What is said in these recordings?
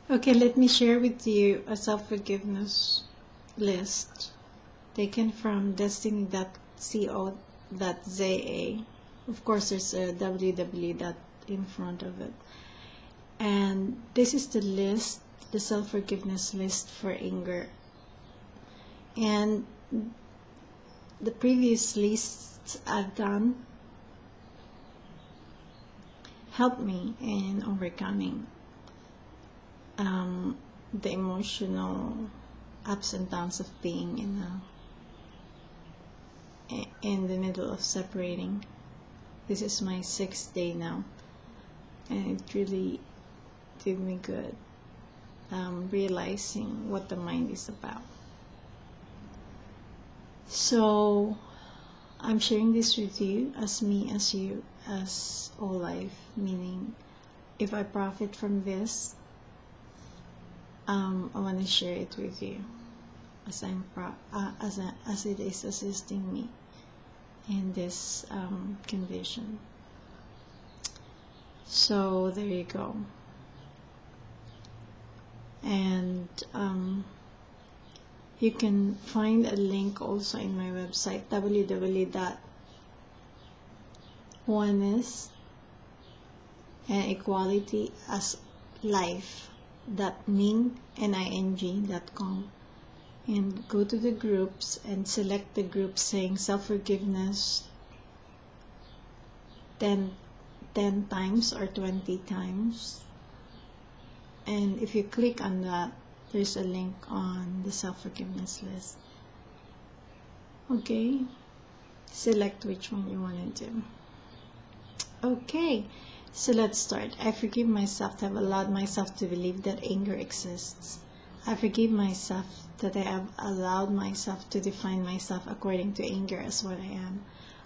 Okay, let me share with you a self-forgiveness list taken from destiny.co.za. Of course, there's a www dot in front of it. And this is the list, the self-forgiveness list for anger. And the previous lists I've done helped me in overcoming the emotional ups and downs of being in the middle of separating. This is my 6th day now, and it really did me good, realizing what the mind is about. So I'm sharing this with you, as me, as you, as all life, meaning if I profit from this, I want to share it with you as as it is assisting me in this condition. So there you go. And you can find a link also in my website, www.oneness and equality as life.ning.com, and go to the groups and select the group saying self-forgiveness 10 times or 20 times. And if you click on that, there's a link on the self-forgiveness list. Okay, select which one you want to do. Okay, so let's start. I forgive myself to have allowed myself to believe that anger exists. I forgive myself that I have allowed myself to define myself according to anger as what I am.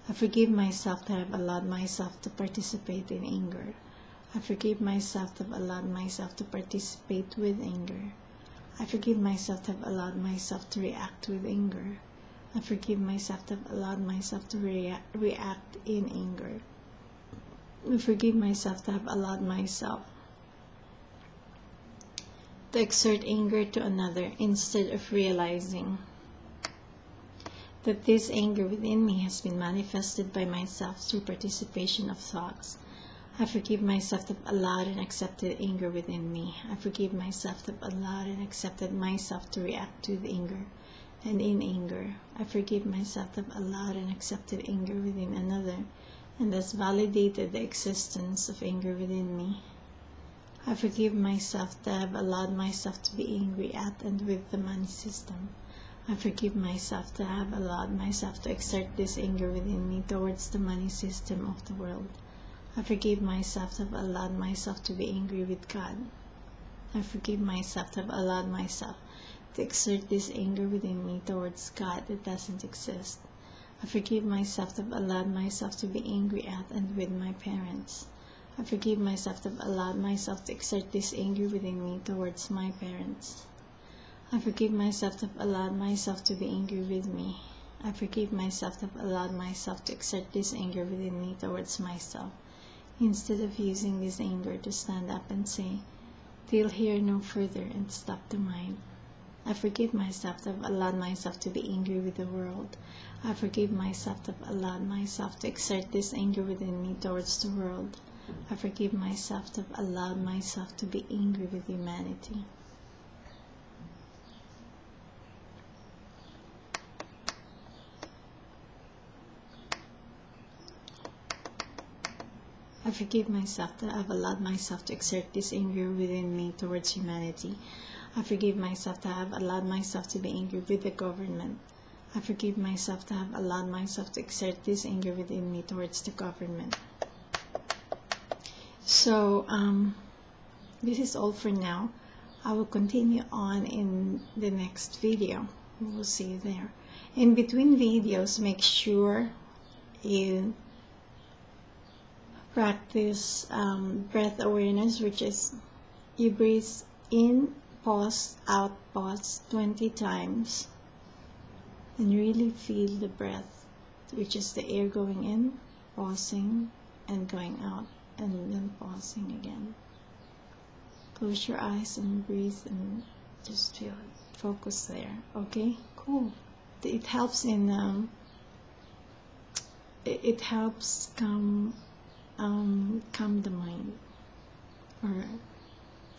I forgive myself that I have allowed myself to participate in anger. I forgive myself to have allowed myself to participate with anger. I forgive myself to have allowed myself to react with anger. I forgive myself to have allowed myself to react in anger. I forgive myself to have allowed myself to exert anger to another instead of realizing that this anger within me has been manifested by myself through participation of thoughts. I forgive myself to have allowed and accepted anger within me. I forgive myself to have allowed and accepted myself to react with anger and in anger. I forgive myself to have allowed and accepted anger within another, and thus validated the existence of anger within me. I forgive myself to have allowed myself to be angry at and with the money system. I forgive myself to have allowed myself to exert this anger within me towards the money system of the world. I forgive myself to have allowed myself to be angry with God. I forgive myself to have allowed myself to exert this anger within me towards God that doesn't exist. I forgive myself to have allowed myself to be angry at and with my parents. I forgive myself to have allowed myself to exert this anger within me towards my parents. I forgive myself to have allowed myself to be angry with me. I forgive myself to have allowed myself to exert this anger within me towards myself, instead of using this anger to stand up and say, "Till here no further," and stop the mind. I forgive myself to have allowed myself to be angry with the world. I forgive myself to have allowed myself to exert this anger within me towards the world. I forgive myself to have allowed myself to be angry with humanity. I forgive myself that I have allowed myself to exert this anger within me towards humanity. I forgive myself that I have allowed myself to be angry with the government. I forgive myself to have allowed myself to exert this anger within me towards the government. So, this is all for now. I will continue on in the next video. We will see you there. In between videos, make sure you practice breath awareness, which is you breathe in, pause, out, pause 20 times, and really feel the breath, which is the air going in, pausing, and going out, and then pausing again. Close your eyes and breathe and just feel it. Focus there. Okay, cool. It helps in it helps calm the mind, or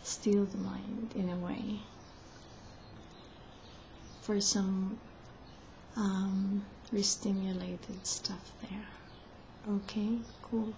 still the mind in a way, for some re-stimulated stuff there. Okay, cool.